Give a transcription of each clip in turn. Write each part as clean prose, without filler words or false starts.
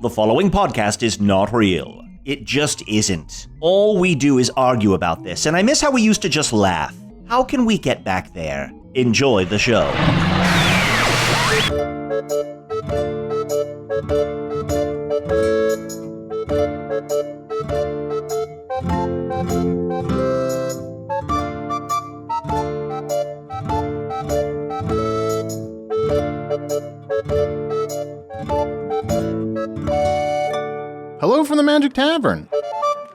The following podcast is not real. It just isn't. All we do is argue about this, and I miss how we used to just laugh. How can we get back there? Enjoy the show. Hello from the Magic Tavern,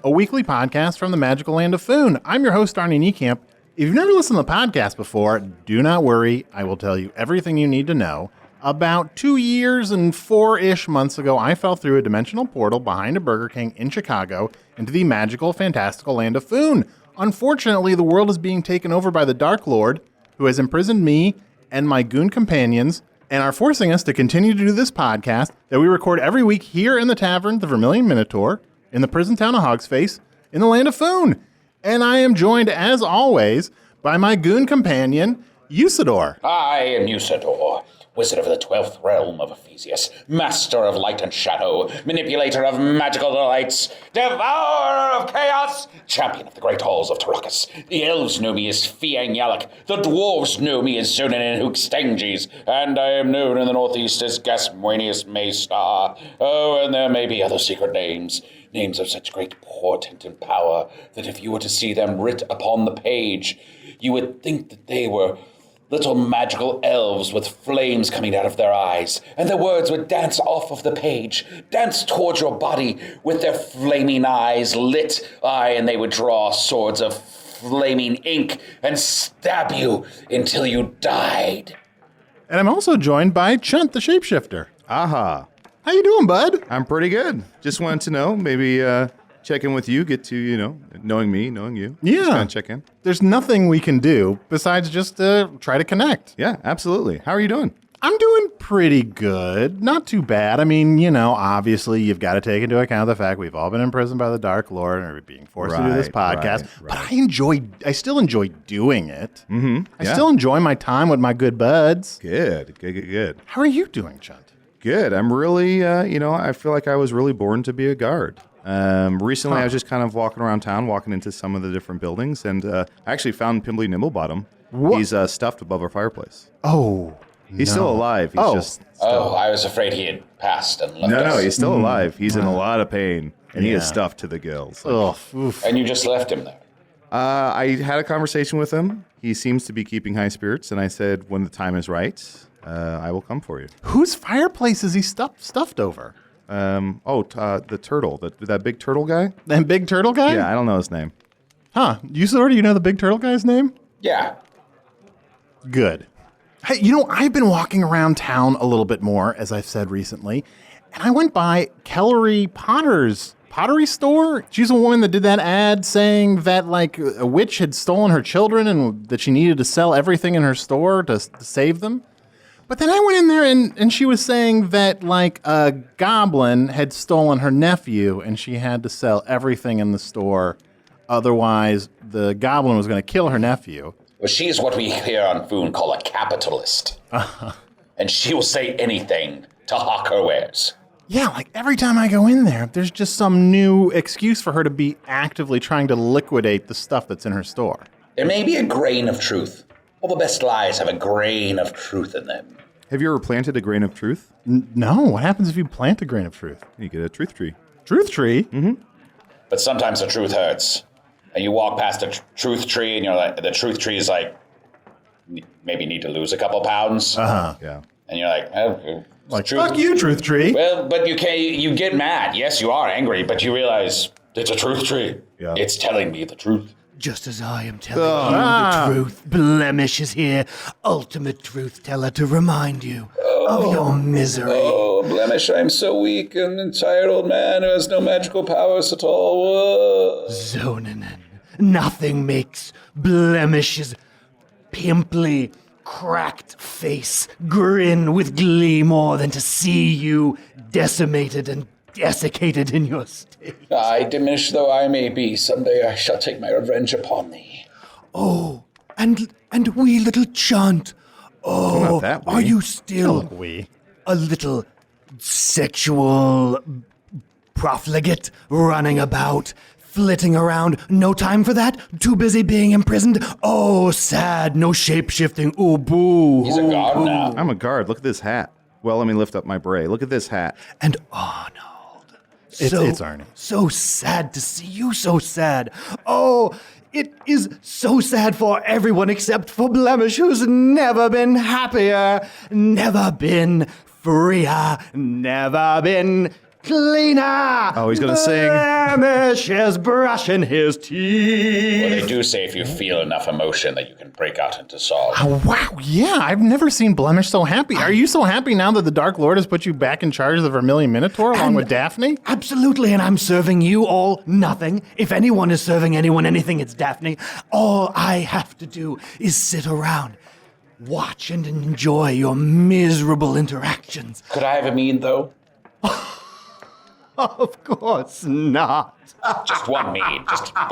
a weekly podcast from the magical land of Foon. I'm your host, Arnie Niekamp. If you've never listened to the podcast before, do not worry. I will tell you everything you need to know. About 2 years and 4-ish months ago, I fell through a dimensional portal behind a Burger King in Chicago into the magical, fantastical land of Foon. Unfortunately, the world is being taken over by the Dark Lord, who has imprisoned me and my goon companions, and are forcing us to continue to do this podcast that we record every week here in the tavern, the Vermilion Minotaur, in the prison town of Hogsface, in the land of Foon. And I am joined, as always, by my goon companion, Usidore. I am Usidore, wizard of the 12th realm of Ephesius, master of light and shadow, manipulator of magical delights, devourer of chaos, champion of the great halls of Tarakas. The elves know me as Fiang Yalak, the dwarves know me as Zonin and Hookstanges, and I am known in the northeast as Gasmoenius Maystar. Oh, and there may be other secret names of such great portent and power, that if you were to see them writ upon the page, you would think that they were little magical elves with flames coming out of their eyes, and the words would dance off of the page, dance towards your body with their flaming eyes lit. And they would draw swords of flaming ink and stab you until you died. And I'm also joined by Chunt, the shapeshifter. Aha. How you doing, bud? I'm pretty good. Just wanted to know, maybe check in with you, get to, knowing me, knowing you. Yeah. Just kind of check in. There's nothing we can do besides just try to connect. Yeah, absolutely. How are you doing? I'm doing pretty good. Not too bad. I mean, obviously you've got to take into account the fact we've all been imprisoned by the Dark Lord and are being forced to do this podcast. Right. But I still enjoy doing it. Mm-hmm. I still enjoy my time with my good buds. Good. How are you doing, Chunt? Good. I'm really, I feel like I was really born to be a guard. Recently, I was just kind of walking around town, walking into some of the different buildings, and I actually found Pimbly Nimblebottom. What? He's stuffed above our fireplace. Oh, He's still alive. He's just still... I was afraid he had passed and left us. No, he's still alive. He's in a lot of pain, and he is stuffed to the gills. And you just left him there? I had a conversation with him. He seems to be keeping high spirits, and I said, when the time is right, I will come for you. Whose fireplace is he stuffed over? The turtle, that big turtle guy. That big turtle guy? Yeah, I don't know his name. Huh? Do you know the big turtle guy's name? Yeah. Good. Hey, I've been walking around town a little bit more, as I've said recently, and I went by Kellery Potter's pottery store. She's a woman that did that ad saying that, a witch had stolen her children and that she needed to sell everything in her store to save them. But then I went in there and she was saying that, a goblin had stolen her nephew and she had to sell everything in the store. Otherwise, the goblin was going to kill her nephew. Well, she's what we here on Foon call a capitalist. And she will say anything to hawk her wares. Yeah, every time I go in there, there's just some new excuse for her to be actively trying to liquidate the stuff that's in her store. There may be a grain of truth. All the best lies have a grain of truth in them. Have you ever planted a grain of truth? No. What happens if you plant a grain of truth? You get a truth tree. Truth tree? Mm-hmm. But sometimes the truth hurts. And you walk past the truth tree and you're like, the truth tree is maybe need to lose a couple pounds. Uh-huh. Yeah. And you're like, fuck you, truth tree. Well, but you get mad. Yes, you are angry, but you realize it's a truth tree. Yeah. It's telling me the truth. Just as I am telling you the truth, Blemish is here, ultimate truth teller, to remind you of your misery. Oh, Blemish, I'm so weak and tired old man who has no magical powers at all. Zonin, nothing makes Blemish's pimply, cracked face grin with glee more than to see you decimated and desiccated in your state. I, diminished though I may be, someday I shall take my revenge upon thee. Oh, and wee little Chunt. Oh, Not that wee. are you still We. a little sexual profligate running about, flitting around. No time for that. Too busy being imprisoned. Oh, sad. No shape-shifting. Oh, boo. He's a guard now. I'm a guard. Look at this hat. Well, let me lift up my beret. Look at this hat. And Arnold. It's Arnie. So sad to see you so sad. Oh, it is so sad for everyone except for Blemish, who's never been happier, never been freer, never been cleaner. Oh, he's gonna sing. Blemish is brushing his teeth. Well, they do say if you feel enough emotion that you can break out into song. Oh, wow, yeah, I've never seen Blemish so happy. Are you so happy now that the Dark Lord has put you back in charge of the Vermilion Minotaur along with Daphne? Absolutely, and I'm serving you all nothing. If anyone is serving anyone anything, it's Daphne. All I have to do is sit around, watch and enjoy your miserable interactions. Could I have a mead, though? Of course not. Just one mead.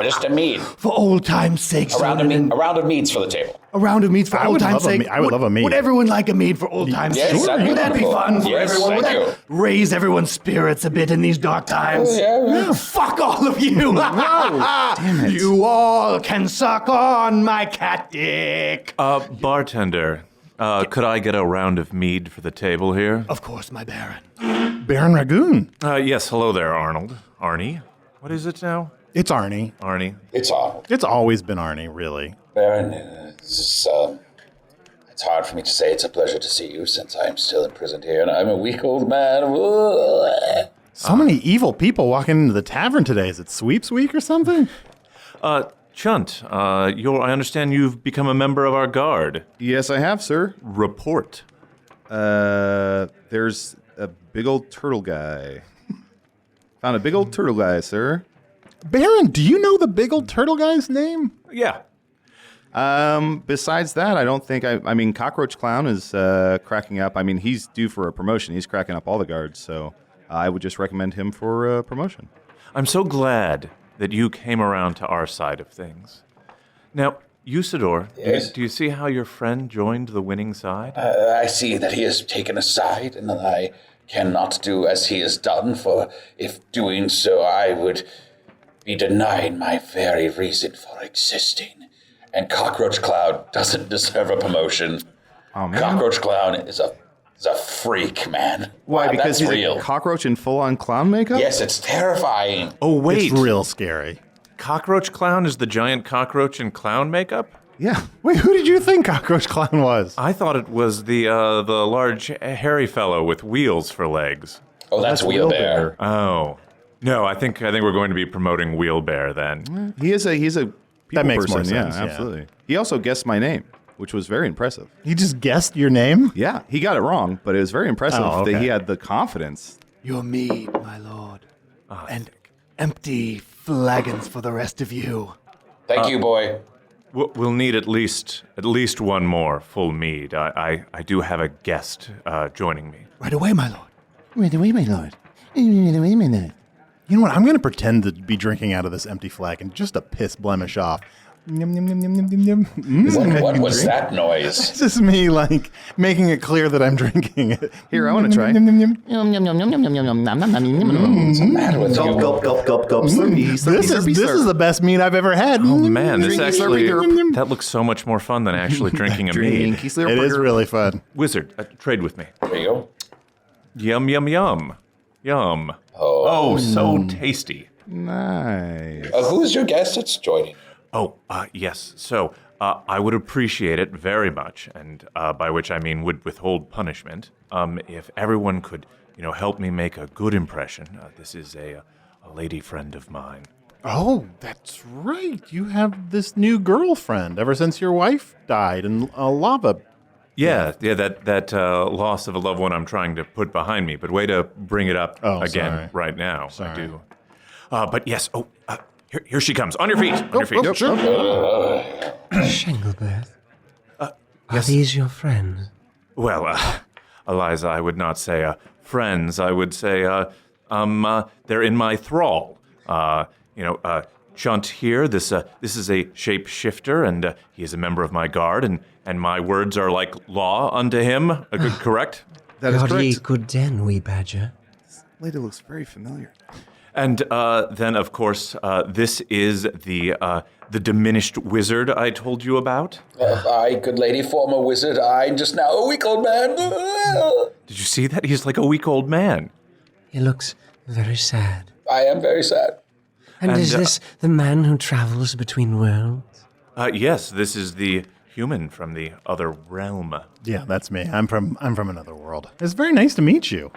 Just a mead. For old time's sake, A round of meads for the table. A round of meads for I old would time's love a sake. mead. I would love a mead. Would everyone like a mead for old time's Yes, sake? that'd be Would that be wonderful. fun for Yes, everyone? Would thank that raise everyone's spirits a bit in these dark times? Yeah. Fuck all of you! Damn it. You all can suck on my cat dick. Bartender, could I get a round of mead for the table here? Of course, my Baron. Baron Ragoon. Yes, hello there, Arnold. Arnie? What is it now? It's Arnie. Arnie. It's Arnold. It's always been Arnie, really. Baron, it's hard for me to say it's a pleasure to see you since I'm still imprisoned here and I'm a weak old man. So many evil people walking into the tavern today. Is it Sweeps Week or something? Chunt, I understand you've become a member of our guard. Yes, I have, sir. Report. There's a big old turtle guy. Found a big old turtle guy, sir. Baron, do you know the big old turtle guy's name? Yeah. Besides that, I don't think I mean, Cockroach Clown is cracking up. I mean, he's due for a promotion. He's cracking up all the guards, so I would just recommend him for a promotion. I'm so glad that you came around to our side of things. Now, Usidore, Yes? do you see how your friend joined the winning side? I see that he has taken a side and that I cannot do as he has done, for if doing so, I would be denied my very reason for existing. And Cockroach Clown doesn't deserve a promotion. Oh, man. Cockroach Clown is a freak, man. Why? Because That's he's real. a cockroach in full-on clown makeup? Yes, it's terrifying. Oh, wait. It's real scary. Cockroach Clown is the giant cockroach in clown makeup? Yeah. Wait, who did you think Cockroach Clown was? I thought it was the large hairy fellow with wheels for legs. Oh, that's Wheelbear. Oh. No, I think we're going to be promoting Wheelbear then. He's a people That makes person. more sense, Yeah, yeah. absolutely. He also guessed my name, which was very impressive. He just guessed your name? Yeah, he got it wrong, but it was very impressive Oh, that okay. he had the confidence. Your mead, my lord. And empty flagons for the rest of you. Thank you, boy. We'll need at least one more full mead. I do have a guest joining me. Right away, my lord. Wait, my lord. You know what? I'm going to pretend to be drinking out of this empty flagon just to piss Blemish off. Yum, yum, yum, yum, yum, yum, yum. What was that noise? It's just me, like, making it clear that I'm drinking it. Here, I want to try. Yum, yum, yum. What's the matter with you? This is the best meat I've ever had. Oh man, this Drinky actually slurpy that looks so much more fun than actually drinking a mead. Drinky slurp It is burger. really fun. Wizard, trade with me. There you go. Yum yum yum, yum. Oh, so tasty. Nice. Who's your guest that's joining? Oh, yes. So I would appreciate it very much, and by which I mean would withhold punishment. If everyone could, help me make a good impression. This is a lady friend of mine. Oh, that's right. You have this new girlfriend ever since your wife died in lava. Yeah, that loss of a loved one I'm trying to put behind me. But way to bring it up again sorry. right now. Sorry. I do. But yes. Oh, here she comes. On your feet. On your feet. Sure. Shanglebirth, are these your friends? Well, Eliza, I would not say friends. I would say they're in my thrall. Chunt here. This is a shapeshifter, and he is a member of my guard, and my words are like law unto him. Correct? That is Gardy correct. good den, wee badger. Lady looks very familiar. And then, of course, this is the diminished wizard I told you about. I, good lady, former wizard, I'm just now a weak old man. Did you see that? He's like a weak old man. He looks very sad. I am very sad. And And, is this the man who travels between worlds? Yes, this is the human from the other realm. Yeah, that's me. I'm from another world. It's very nice to meet you.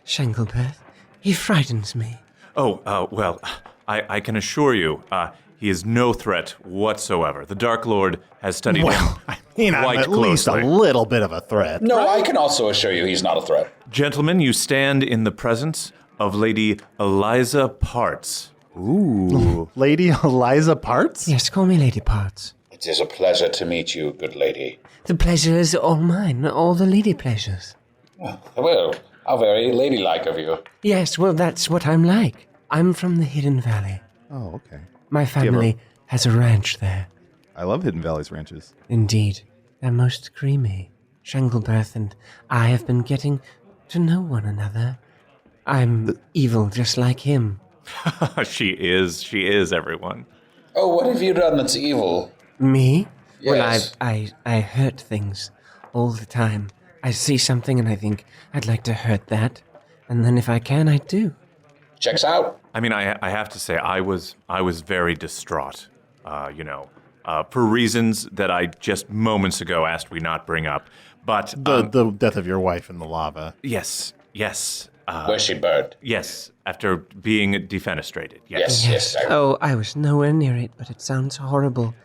Shanglebirth? He frightens me. Oh, well, I can assure you, he is no threat whatsoever. The Dark Lord has studied him I mean, I'm quite at least a closely. little bit of a threat. No, I can also assure you he's not a threat. Gentlemen, you stand in the presence of Lady Eliza Parts. Ooh. Lady Eliza Parts? Yes, call me Lady Parts. It is a pleasure to meet you, good lady. The pleasure is all mine, all the lady pleasures. Well, how very ladylike of you. Yes, well, that's what I'm like. I'm from the Hidden Valley. Oh, okay. My family has a ranch there. I love Hidden Valley's ranches. Indeed. They're most creamy. Shanglebirth and I have been getting to know one another. I'm evil just like him. She is, everyone. Oh, what have you done that's evil? Me? Yes. Well, I hurt things all the time. I see something and I think I'd like to hurt that. And then if I can, I do. Checks out. I mean, I have to say, I was very distraught, for reasons that I just moments ago asked we not bring up. But The death of your wife in the lava. yes, Where's she burned? yes. After being defenestrated, yes. Yes. Oh, I was nowhere near it, but it sounds horrible.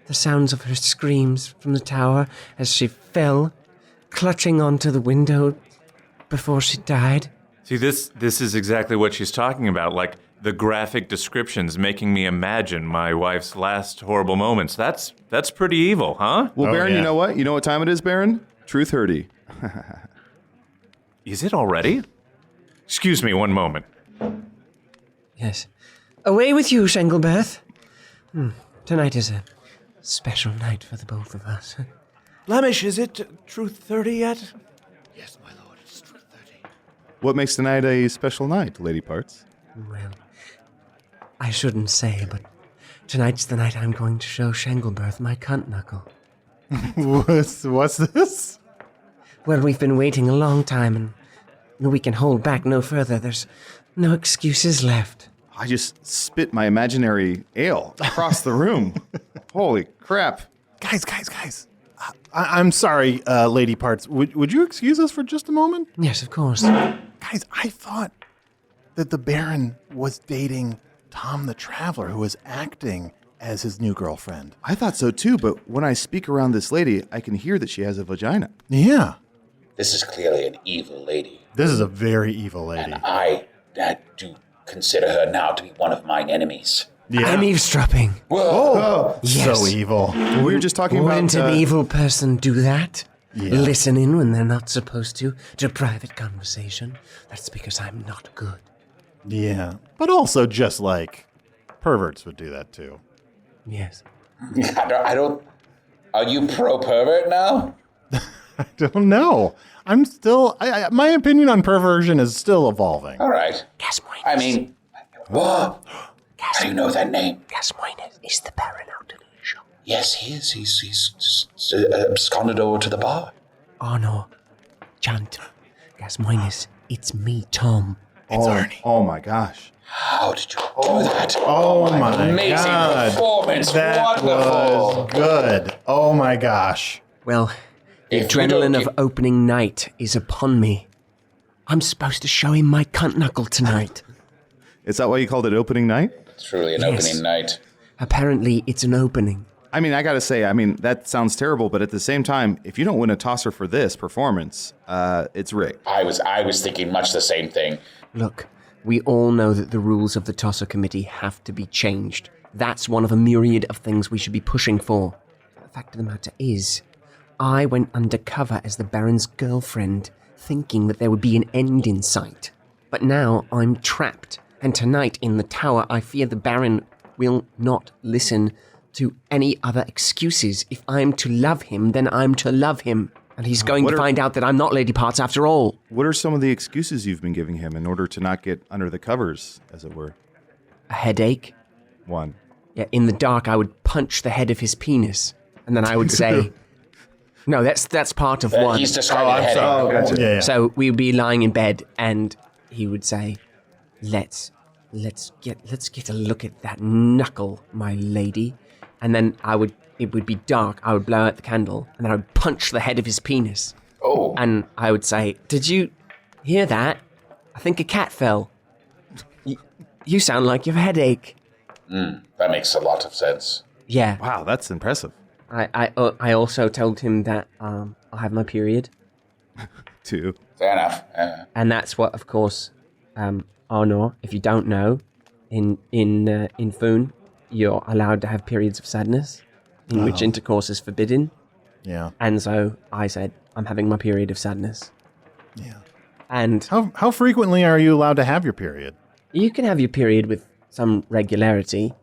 The sounds of her screams from the tower as she fell, clutching onto the window before she died. See, this is exactly what she's talking about. Like the graphic descriptions making me imagine my wife's last horrible moments. That's pretty evil, huh? Well, Oh, Baron, yeah. you know what? You know what time it is, Baron? Truth hurdy. Is it already? Excuse me, one moment. Yes. Away with you, Shanglebirth. Tonight is a special night for the both of us. Blemish, is it Truth 30 yet? Yes, my lord, it's truth 30. What makes tonight a special night, Lady Parts? Well, I shouldn't say, but tonight's the night I'm going to show Shanglebirth my cunt knuckle. What's this? Well, we've been waiting a long time, and we can hold back no further. There's no excuses left. I just spit my imaginary ale across the room. Holy crap. Guys. I'm sorry, Lady Parts. Would you excuse us for just a moment? Yes, of course. Guys, I thought that the Baron was dating Tom the Traveler, who was acting as his new girlfriend. I thought so too, but when I speak around this lady, I can hear that she has a vagina. Yeah. This is clearly an evil lady. This is a very evil lady. And I do consider her now to be one of mine enemies. Yeah. I'm eavesdropping. Whoa! Yes. So evil. Well, we were just talking about... Wouldn't an evil person do that? Yeah. Listen in when they're not supposed to private conversation? That's because I'm not good. Yeah. But also just like perverts would do that too. Yes. I don't. Are you pro pervert now? I don't know. I'm still... my opinion on perversion is still evolving. All right. Gasmoines. I mean, what? How do you know that name? Gasmoines is the Baron out of Asia. Yes, he is. He's absconded over to the bar. Oh no. Chunt. Gasmoines. It's me, Tom. It's Arnie. Oh my gosh. How did you do that? Oh my Amazing God. performance. That Wonderful. was good. Oh my gosh. Well, the If you adrenaline don't of get- opening night is upon me. I'm supposed to show him my cunt knuckle tonight. Is that why you called it opening night? Truly an Yes. opening night. Apparently, it's an opening. I mean, I gotta say, that sounds terrible, but at the same time, if you don't win a tosser for this performance, it's rigged. I was thinking much the same thing. Look, we all know that the rules of the Tosser Committee have to be changed. That's one of a myriad of things we should be pushing for. The fact of the matter is, I went undercover as the Baron's girlfriend, thinking that there would be an end in sight. But now I'm trapped, and tonight in the tower I fear the Baron will not listen to any other excuses. If I'm to love him, then I'm to love him. And he's going to find out that I'm not Lady Potts after all. What are some of the excuses you've been giving him in order to not get under the covers, as it were? A headache. One. Yeah, in the dark, I would punch the head of his penis. And then I would say... No, that's part of one. He's describing a headache. Oh, gotcha. Yeah. So we'd be lying in bed, and he would say, Let's get a look at that knuckle, my lady. And then it would be dark. I would blow out the candle, and then I would punch the head of his penis. Oh. And I would say, did you hear that? I think a cat fell. You sound like you have a headache. That makes a lot of sense. Yeah. Wow, that's impressive. I also told him that I'll have my period. Two. Fair enough. And that's what, of course, Arnie, if you don't know, in Foon, you're allowed to have periods of sadness, in which intercourse is forbidden. Yeah. And so I said, I'm having my period of sadness. Yeah. And How frequently are you allowed to have your period? you can have your period with some regularity.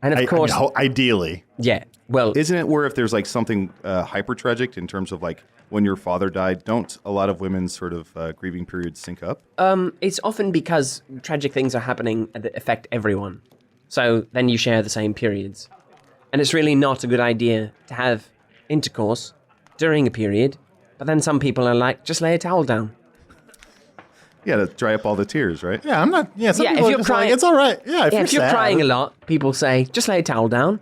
And of course... ideally. Yeah, well... Isn't it where if there's like something hyper tragic in terms of like when your father died, don't a lot of women's sort of grieving periods sync up? It's often because tragic things are happening that affect everyone. So then you share the same periods. And it's really not a good idea to have intercourse during a period, but then some people are like, just lay a towel down. Yeah, to dry up all the tears, right? Yeah, I'm not. Yeah, some Yeah, people if are you're just crying- like, it's all right. Yeah, If you're sad. crying a lot, people say, just lay a towel down.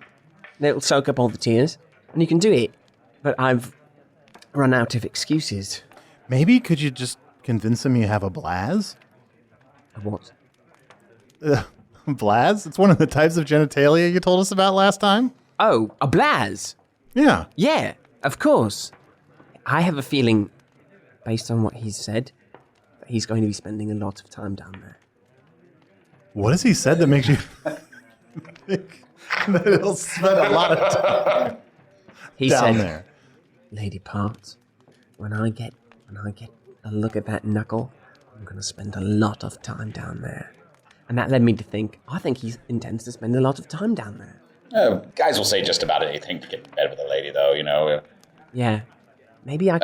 It'll soak up all the tears, and you can do it. But I've run out of excuses. Maybe could you just convince him you have a blaz? What? Blaz? It's one of the types of genitalia you told us about last time. Oh, a blaz. Yeah. Yeah, of course. I have a feeling, based on what he's said, that he's going to be spending a lot of time down there. What has he said that makes you think that he'll spend a lot of time He down said, there? Lady Potts, when I get a look at that knuckle, I'm going to spend a lot of time down there. And that led me to think, I think he intends to spend a lot of time down there. Guys will say just about anything to get in bed with a lady, though, you know. Yeah. Maybe I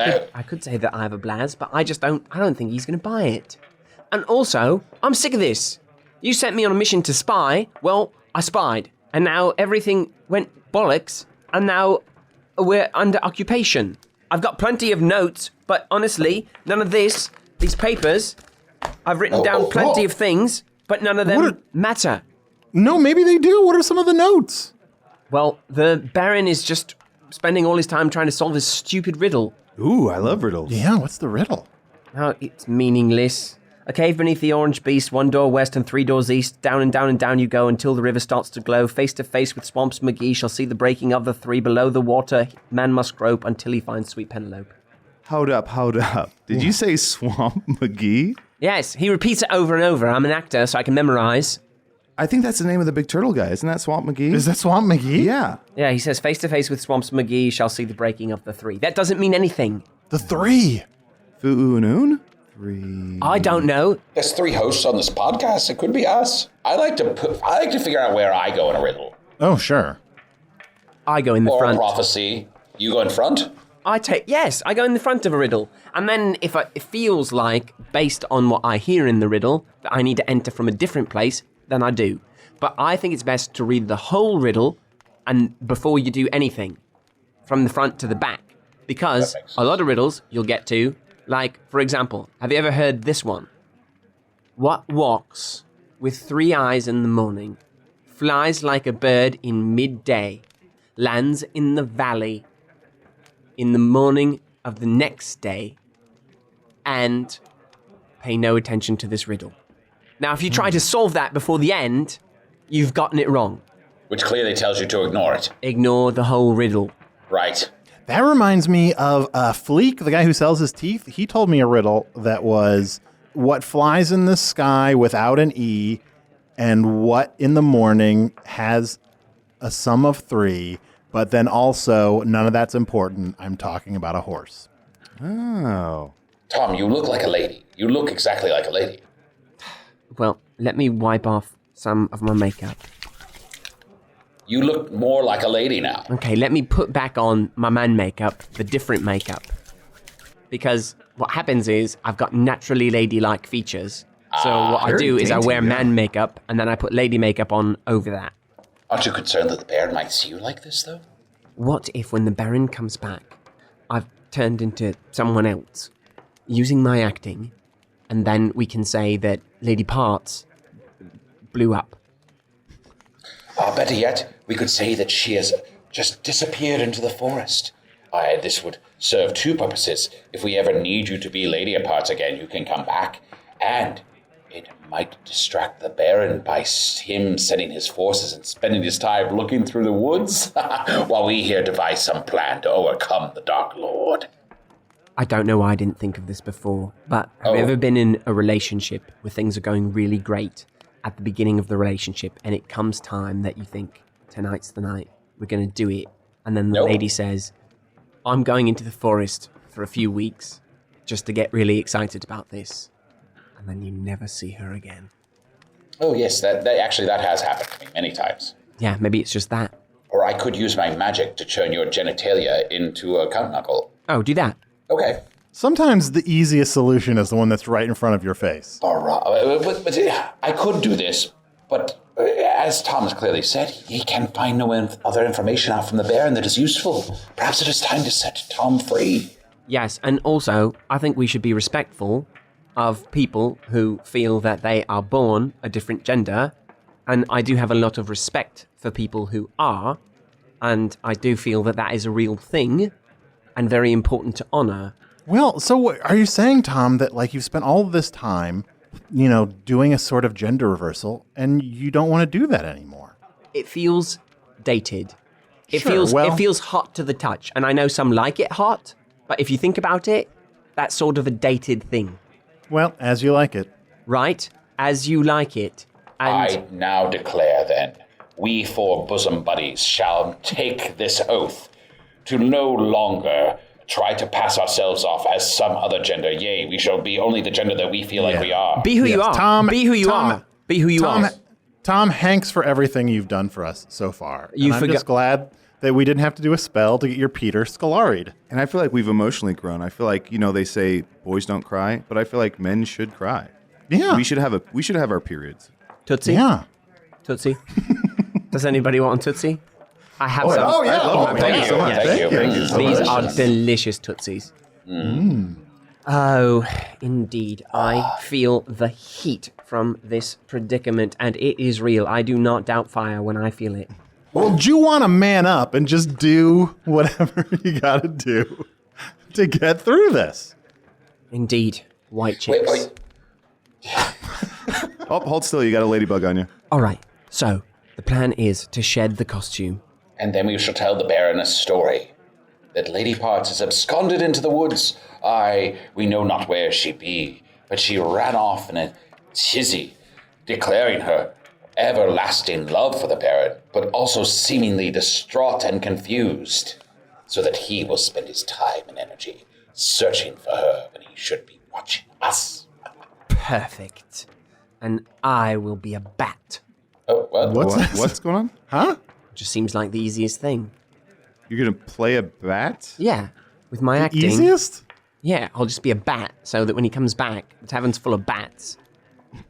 could say that I have a blaz, but I don't think he's going to buy it. And also, I'm sick of this. You sent me on a mission to spy. Well, I spied. And now everything went bollocks. And now we're under occupation. I've got plenty of notes, but honestly, none of these papers. I've written down plenty of things, but none of them matter. No, maybe they do. What are some of the notes? Well, the Baron is just spending all his time trying to solve this stupid riddle. Ooh, I love riddles. Yeah, what's the riddle? Oh, it's meaningless. A cave beneath the orange beast, 1 door west and 3 doors east. Down and down and down you go until the river starts to glow. Face to face with Swamps McGee shall see the breaking of the 3. Below the water, man must grope until he finds sweet Penelope. Hold up. Did you say Swamp McGee? Yes, he repeats it over and over. I'm an actor, so I can memorize. I think that's the name of the big turtle guy. Isn't that Swamp McGee? Is that Swamp McGee? Yeah. Yeah, he says, face to face with Swamps McGee shall see the breaking of the 3. That doesn't mean anything. The 3. Fu'unun? 3. I don't know. There's 3 hosts on this podcast. It could be us. I like to figure out where I go in a riddle. Oh, sure. I go in the Or front. a prophecy. You go in front? I go in the front of a riddle. And then if it feels like, based on what I hear in the riddle, that I need to enter from a different place, then I do. But I think it's best to read the whole riddle and before you do anything, from the front to the back. Because a lot of riddles you'll get to, like, for example, have you ever heard this one? What walks with 3 eyes in the morning, flies like a bird in midday, lands in the valley in the morning of the next day, and pay no attention to this riddle. Now, if you try to solve that before the end, you've gotten it wrong. Which clearly tells you to ignore it. Ignore the whole riddle. Right. That reminds me of Fleek, the guy who sells his teeth. He told me a riddle that was what flies in the sky without an E and what in the morning has a sum of 3, but then also none of that's important. I'm talking about a horse. Oh. Tom, you look like a lady. You look exactly like a lady. Well, let me wipe off some of my makeup. You look more like a lady now. Okay, let me put back on my man makeup, the different makeup. because what happens is I've got naturally ladylike features. So what I do is I wear man makeup, and then I put lady makeup on over that. Aren't you concerned that the Baron might see you like this, though? What if when the Baron comes back, I've turned into someone else, using my acting, and then we can say that Lady Parts blew up? Better yet, we could say that she has just disappeared into the forest. This would serve two purposes. If we ever need you to be Lady Parts again, you can come back, and it might distract the Baron by him sending his forces and spending his time looking through the woods, while we here devise some plan to overcome the Dark Lord. I don't know why I didn't think of this before, but have you ever been in a relationship where things are going really great at the beginning of the relationship, and it comes time that you think, tonight's the night, we're going to do it, and then the lady says, I'm going into the forest for a few weeks just to get really excited about this. And then you never see her again. Oh, yes, that has happened to me many times. Yeah, maybe it's just that. Or I could use my magic to turn your genitalia into a cunt knuckle. Oh, do that. Okay. Sometimes the easiest solution is the one that's right in front of your face. But I could do this, but as Thomas clearly said, he can find no other information out from the Baron that is useful. Perhaps it is time to set Tom free. Yes, and also, I think we should be respectful of people who feel that they are born a different gender, and I do have a lot of respect for people who are, and I do feel that that is a real thing and very important to honor. Well, so are you saying, Tom, that like you've spent all of this time, doing a sort of gender reversal, and you don't want to do that anymore? It feels dated. It Sure, feels hot to the touch, and I know some like it hot, but if you think about it, that's sort of a dated thing. Well, as you like it. Right? As you like it. And I now declare, then, we four bosom buddies shall take this oath to no longer try to pass ourselves off as some other gender. Yea, we shall be only the gender that we feel like we are. be who you are. Tom, be who you Tom, are. Be who you are. Tom, thanks for everything you've done for us so far. You I'm just glad that we didn't have to do a spell to get your Peter scalaried. And I feel like we've emotionally grown. I feel like, they say boys don't cry, but I feel like men should cry. Yeah. We should have our periods. Tootsie? Yeah. Tootsie? Does anybody want a Tootsie? I have some. Oh, yeah. I love Thank you so much. Thank you. These are delicious Tootsies. Oh, indeed. I feel the heat from this predicament, and it is real. I do not doubt fire when I feel it. Well, do you want to man up and just do whatever you got to do to get through this? Indeed. White chicks. Wait. Oh, hold still. You got a ladybug on you. All right. So, the plan is to shed the costume. And then we shall tell the Baron a story. That Lady Parts has absconded into the woods. We know not where she be, but she ran off in a tizzy, declaring her everlasting love for the Baron, but also seemingly distraught and confused, so that he will spend his time and energy searching for her when he should be watching us. Perfect. And I will be a bat. Oh, what? What's going on? Huh? Just seems like the easiest thing. You're going to play a bat? Yeah. With my acting. Easiest? Yeah, I'll just be a bat, so that when he comes back, the tavern's full of bats.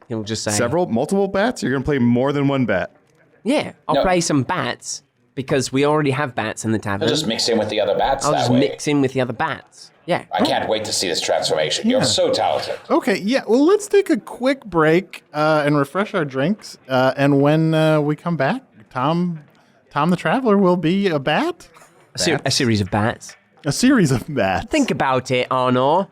He'll just say... Multiple bats? You're going to play more than one bat? Yeah, I'll play some bats, because we already have bats in the tavern. I'll just mix in with the other bats I'll that just way. mix in with the other bats. Yeah. I can't wait to see this transformation. You're so talented. Okay, yeah. Well, let's take a quick break and refresh our drinks. And when we come back, Tom the Traveler will be a bat? A series of bats. A series of bats. Think about it, Arnie.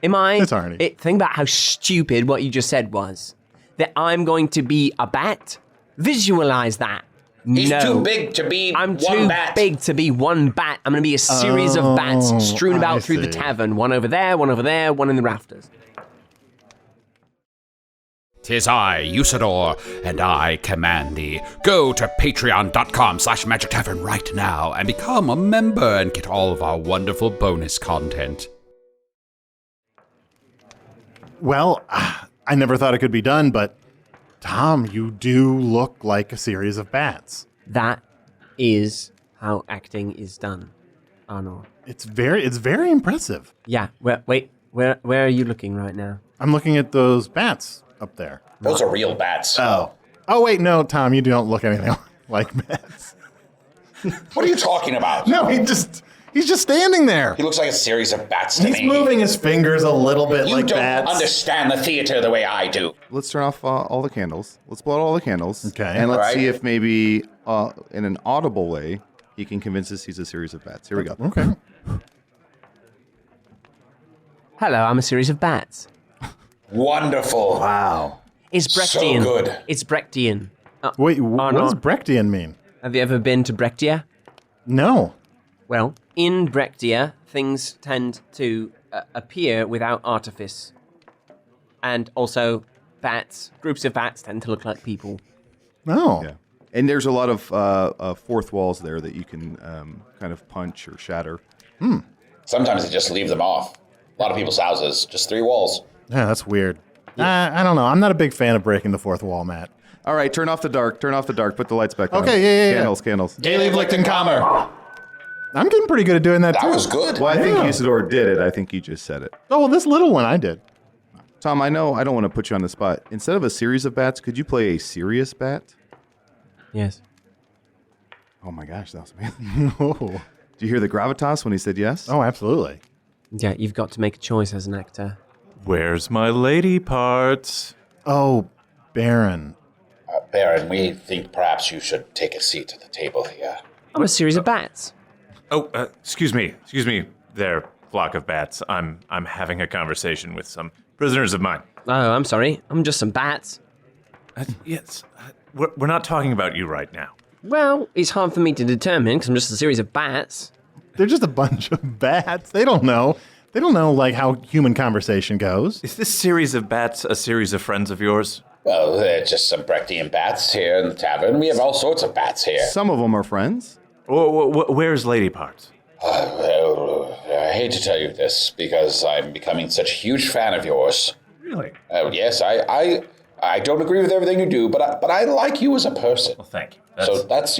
It's Arnie. Think about how stupid what you just said was. That I'm going to be a bat? Visualize that. He's no. too big to be I'm one too bat. big to be one bat. I'm going to be a series of bats strewn about through the see. tavern. One over there, one over there, one in the rafters. 'Tis I, Usidore, and I command thee. Go to patreon.com/Magic Tavern right now and become a member and get all of our wonderful bonus content. Well, I never thought it could be done, but Tom, you do look like a series of bats. That is how acting is done, Arnie. It's very impressive. Yeah, where are you looking right now? I'm looking at those bats up there. Those are real bats. Oh wait, no, Tom, you don't look anything like bats. What are you talking about? No, he's just standing there. He looks like a series of bats to He's me. moving his fingers a little bit You like don't bats. understand the theater the way I do. Let's turn off all the candles. Let's blow out all the candles. Okay. And let's Right. see if maybe in an audible way he can convince us he's a series of bats. Here we go. Okay. Hello, I'm a series of bats. Wonderful. Wow. It's Brechtian. So good. It's Brechtian. Wait, what no. does Brechtian mean? Have you ever been to Brechtia? No. Well, in Brechtia, things tend to appear without artifice. And also, groups of bats tend to look like people. No. Yeah. And there's a lot of fourth walls there that you can kind of punch or shatter. Sometimes they just leave them off. A lot of people's houses, just 3 walls. Yeah, that's weird. I don't know. I'm not a big fan of breaking the fourth wall, Matt. All right, turn off the dark. Put the lights back on. Okay, yeah. Candles. Daily Lichtenkammer. I'm getting pretty good at doing that, That too. was good. Well, I think Usidore did it. I think you just said it. Oh, well, this little one I did. Tom, I know I don't want to put you on the spot. Instead of a series of bats, could you play a serious bat? Yes. Oh my gosh, that was amazing. Oh, Do you hear the gravitas when he said yes? absolutely. Yeah, you've got to make a choice as an actor. Where's my lady parts? Oh, Baron. Baron, we think perhaps you should take a seat at the table here. I'm a series of bats. Oh, excuse me there, flock of bats. I'm having a conversation with some prisoners of mine. Oh, I'm sorry. I'm just some bats. Yes, we're not talking about you right now. Well, it's hard for me to determine because I'm just a series of bats. They're just a bunch of bats. They don't know. They don't know, like, how human conversation goes. Is this series of bats a series of friends of yours? Well, they're just some Brechtian bats here in the tavern. We have all sorts of bats here. Some of them are friends. Where's Lady Parts? Well, I hate to tell you this because I'm becoming such a huge fan of yours. Really? Yes, I don't agree with everything you do, but I like you as a person. Well, thank you. So that's,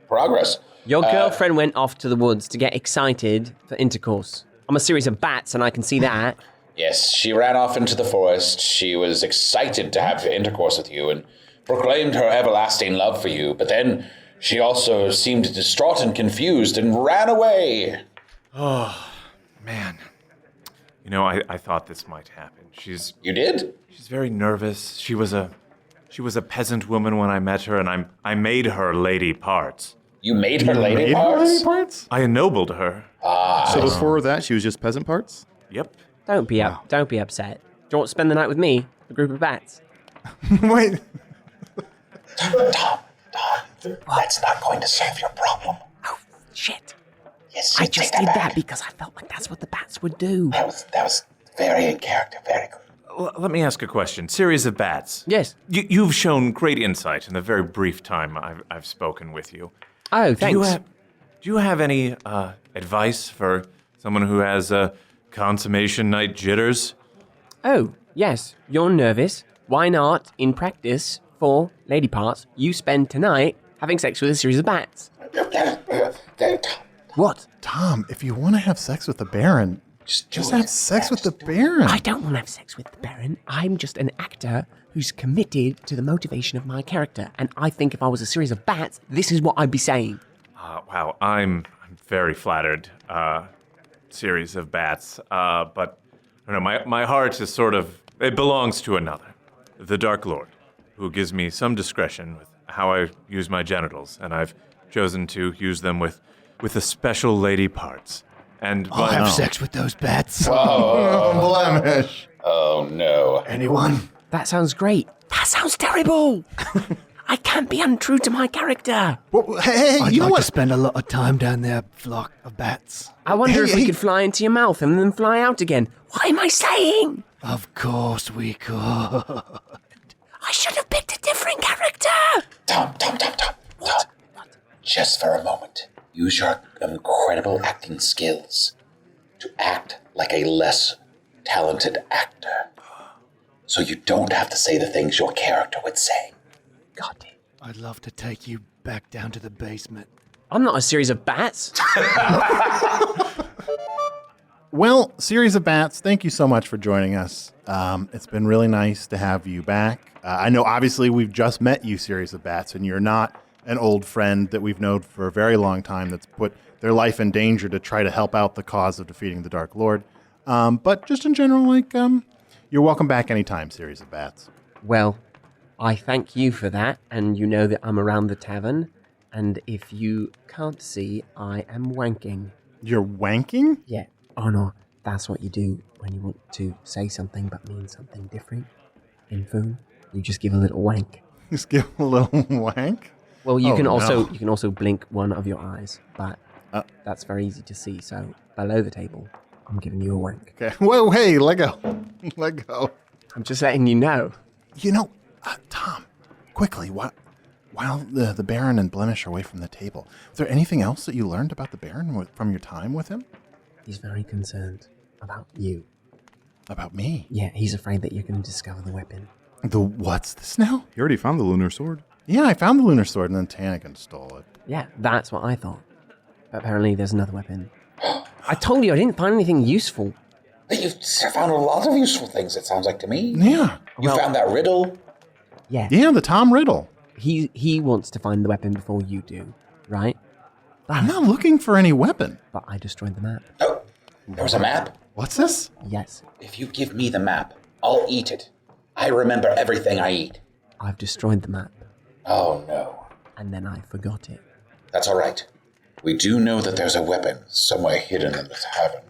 progress. Your girlfriend went off to the woods to get excited for intercourse. I'm a series of bats, and I can see that. Yes, she ran off into the forest. She was excited to have intercourse with you and proclaimed her everlasting love for you, but then she also seemed distraught and confused and ran away. Oh, man. I thought this might happen. You did? She's very nervous. She was a peasant woman when I met her, and I made her Lady Parts. You made her lady parts? I ennobled her. So before that, she was just peasant parts? Yep. Don't be upset. Do you want to spend the night with me, a group of bats? Wait. Tom, that's not going to solve your problem. Oh, shit. Yes, I you just take did that that back. because I felt like that's what the bats would do. That was very in character, very good. Let me ask a question. Series of bats. Yes. You've shown great insight in the very brief time I've spoken with you. Oh, thanks. Do you have any advice for someone who has consummation night jitters? Oh, yes. You're nervous. Why not, in practice, for lady parts, you spend tonight having sex with a series of bats? What? Tom, if you want to have sex with the Baron, just have sex with the Baron. I don't want to have sex with the Baron. I'm just an actor who's committed to the motivation of my character. And I think if I was a series of bats, this is what I'd be saying. Wow, I'm very flattered. Series of bats. But I don't know, my heart is it belongs to another. The Dark Lord, who gives me some discretion with how I use my genitals. And I've chosen to use them with the special lady parts. And I'll have sex with those bats. Blemish. Oh, no. Anyone? That sounds great. That sounds terrible. I can't be untrue to my character. Well, hey, I'd you know like what? to spend a lot of time down there, flock of bats. I wonder if Hey. we could fly into your mouth and then fly out again. What am I saying? Of course we could. I should have picked a different character. Tom. What? Just for a moment, use your incredible acting skills to act like a less talented actor. So you don't have to say the things your character would say. God, I'd love to take you back down to the basement. I'm not a series of bats. Well, Series of Bats, thank you so much for joining us. It's been really nice to have you back. I know, obviously, we've just met you, Series of Bats, and you're not an old friend that we've known for a very long time that's put their life in danger to try to help out the cause of defeating the Dark Lord. But just in general, you're welcome back anytime, Series of Bats. Well, I thank you for that, and you know that I'm around the tavern, and if you can't see, I am wanking. You're wanking? Yeah. Oh no, that's what you do when you want to say something but mean something different in phone. You just give a little wank. Just give a little wank? Well, you can no. also blink one of your eyes, but that's very easy to see. So below the table, I'm giving you a wank. Okay. Whoa, hey, let go. Let go. I'm just letting you know. You know, Tom, quickly, while the Baron and Blemish are away from the table, is there anything else that you learned about the Baron from your time with him? He's very concerned about you. About me? Yeah, he's afraid that you're going to discover the weapon. What's this now? You already found the lunar sword. Yeah, I found the lunar sword and then Tannigan stole it. Yeah, that's what I thought. But apparently there's another weapon. I told you I didn't find anything useful. You found a lot of useful things, it sounds like to me. Yeah. You found that riddle. Yeah. Yeah, the Tom riddle. He wants to find the weapon before you do, right? I'm not looking for any weapon. But I destroyed the map. Oh, there was a map. What's this? Yes. If you give me the map, I'll eat it. I remember everything I eat. I've destroyed the map. Oh, no. And then I forgot it. That's all right. We do know that there's a weapon somewhere hidden in the tavern.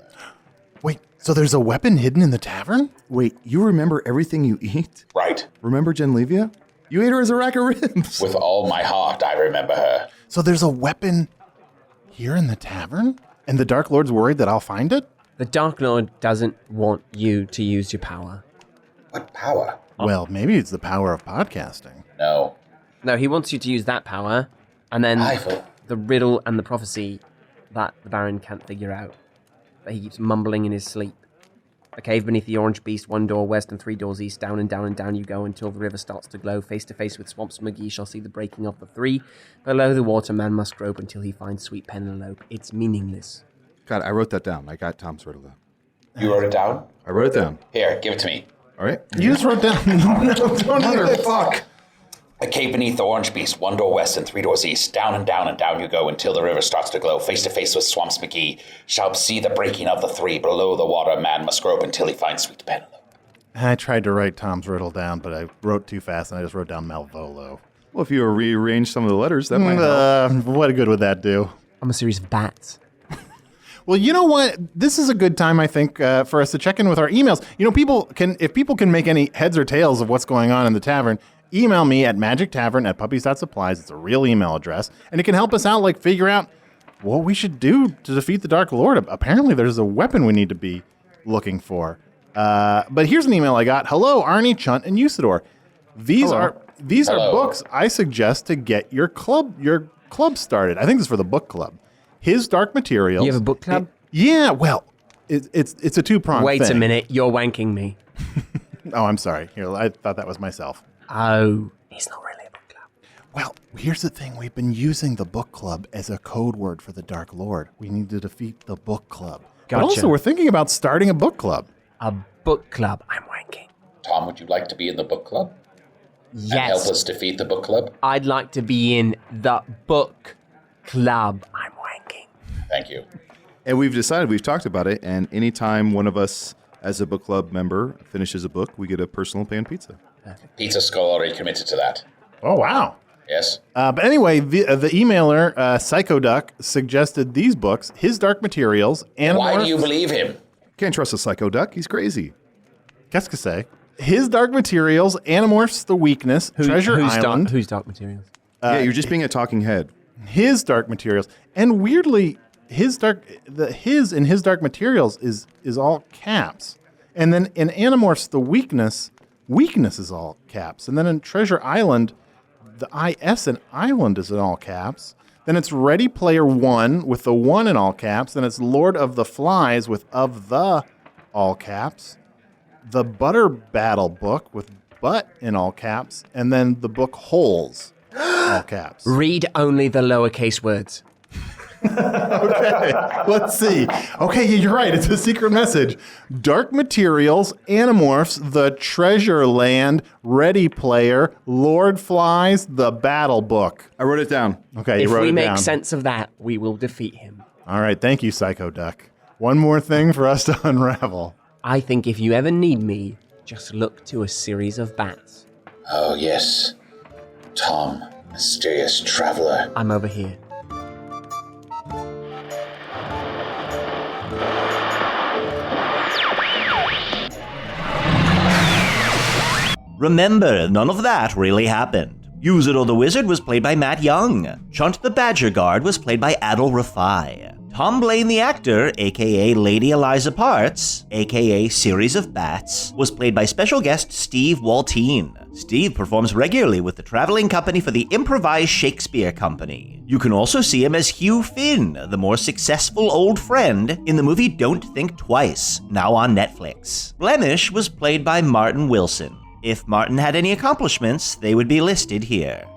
Wait, so there's a weapon hidden in the tavern? Wait, you remember everything you eat? Right. Remember Genlevia? You ate her as a rack of ribs. With all my heart, I remember her. So there's a weapon here in the tavern? And the Dark Lord's worried that I'll find it? The Dark Lord doesn't want you to use your power. What power? Well, maybe it's the power of podcasting. No. No, he wants you to use that power, and then the riddle and the prophecy that the Baron can't figure out, that he keeps mumbling in his sleep. A cave beneath the orange beast, 1 door west and 3 doors east, down and down and down you go until the river starts to glow. Face to face with Swamps McGee shall see the breaking of the 3. Below the water man must grope until he finds sweet Penelope. It's meaningless. God, I wrote that down. I got Tom's riddle down. You wrote it down? I wrote it down. Here, give it to me. All right. You just wrote down. No, don't Fuck. A cave beneath the orange beast, 1 door west and 3 doors east, down and down and down you go until the river starts to glow. Face to face with Swamps McGee shall see the breaking of the 3. Below the water man must grope until he finds sweet Penelope. I tried to write Tom's riddle down, but I wrote too fast and I just wrote down Malvolo. Well, if you rearrange some of the letters, that might help. What good would that do? I'm a series of bats. Well, you know what? This is a good time, I think, for us to check in with our emails. You know, if people can make any heads or tails of what's going on in the tavern, email me at magictavern@puppies.supplies. It's a real email address, and it can help us out, like figure out what we should do to defeat the Dark Lord. Apparently, there's a weapon we need to be looking for. But here's an email I got. Hello, Arnie, Chunt, and Usidore. These are books I suggest to get your club started. I think this is for the book club. His Dark Materials. You have a book club? Yeah, well, it's a two-pronged thing. Wait a minute, you're wanking me. Oh, I'm sorry. Here, I thought that was myself. Oh, it's not really a book club. Well, here's the thing. We've been using the book club as a code word for the Dark Lord. We need to defeat the book club. Gotcha. But also, we're thinking about starting a book club. A book club? I'm wanking. Tom, would you like to be in the book club? Yes. And help us defeat the book club? I'd like to be in the book club. I'm wanking. Thank you. And we've talked about it, and anytime one of us as a book club member finishes a book, we get a personal pan pizza. Pizza Skull already committed to that. Oh, wow. Yes? But anyway, the emailer, Psychoduck, suggested these books, His Dark Materials, Animorphs. Why do you believe him? Can't trust a psycho duck. He's crazy. Qu'est-ce que c'est? His Dark Materials, Animorphs, The Weakness, Treasure Island. Who's Dark Materials? Yeah, you're just being a talking head. His Dark Materials. And weirdly, His Dark Materials is all caps. And then in Animorphs, The Weakness is all caps. And then in Treasure Island, the IS in Island is in all caps. Then it's Ready Player One with the 1 in all caps. Then it's Lord of the Flies with of the all caps. The Butter Battle book with but in all caps. And then the book Holes, all caps. Read only the lowercase words. Okay, let's see. Okay, you're right. It's a secret message. Dark Materials, Animorphs, The Treasure Land, Ready Player, Lord Flies, The Battle Book. I wrote it down. Okay, you If wrote we it make down. sense of that, we will defeat him. All right, thank you, Psycho Duck. One more thing for us to unravel. I think if you ever need me, just look to a series of bats. Oh, yes. Tom, mysterious traveler. I'm over here. Remember, none of that really happened. Usidore the Wizard was played by Matt Young. Chunt the Badger Guard was played by Adal Rifai. Tomblain the actor, aka Lady Eliza Parts, aka Series of Bats, was played by special guest Steve Waltien. Steve performs regularly with the traveling company for the Improvised Shakespeare Company. You can also see him as Hugh Finn, the more successful old friend, in the movie Don't Think Twice, now on Netflix. Blemish was played by Martin Wilson. If Martin had any accomplishments, they would be listed here.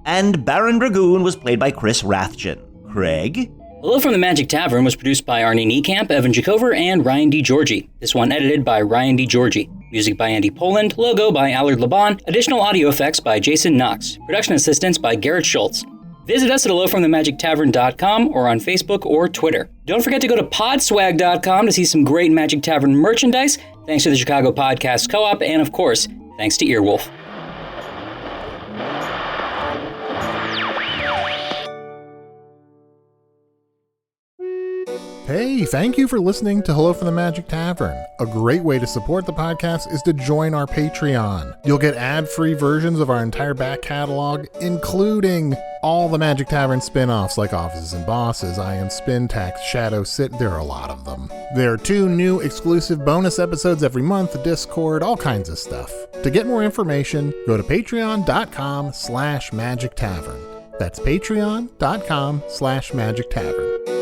And Baron Ragoon was played by Chris Rathjen. Craig? Hello from the Magic Tavern was produced by Arnie Niekamp, Evan Jacover, and Ryan DiGiorgi. This one edited by Ryan DiGiorgi. Music by Andy Poland, logo by Allard Laban, additional audio effects by Jason Knox, production assistance by Garrett Schultz. Visit us at hellofromthemagictavern.com or on Facebook or Twitter. Don't forget to go to podswag.com to see some great Magic Tavern merchandise, thanks to the Chicago Podcast Co-op, and of course, thanks to Earwolf. Hey, thank you for listening to Hello from the Magic Tavern. A great way to support the podcast is to join our Patreon. You'll get ad-free versions of our entire back catalog, including all the Magic Tavern spin-offs like Offices and Bosses, Ion Spintax, Shadow Sit. There are a lot of them. There are 2 new exclusive bonus episodes every month, Discord, all kinds of stuff. To get more information, go to patreon.com/Magic Tavern. That's patreon.com/Magic Tavern.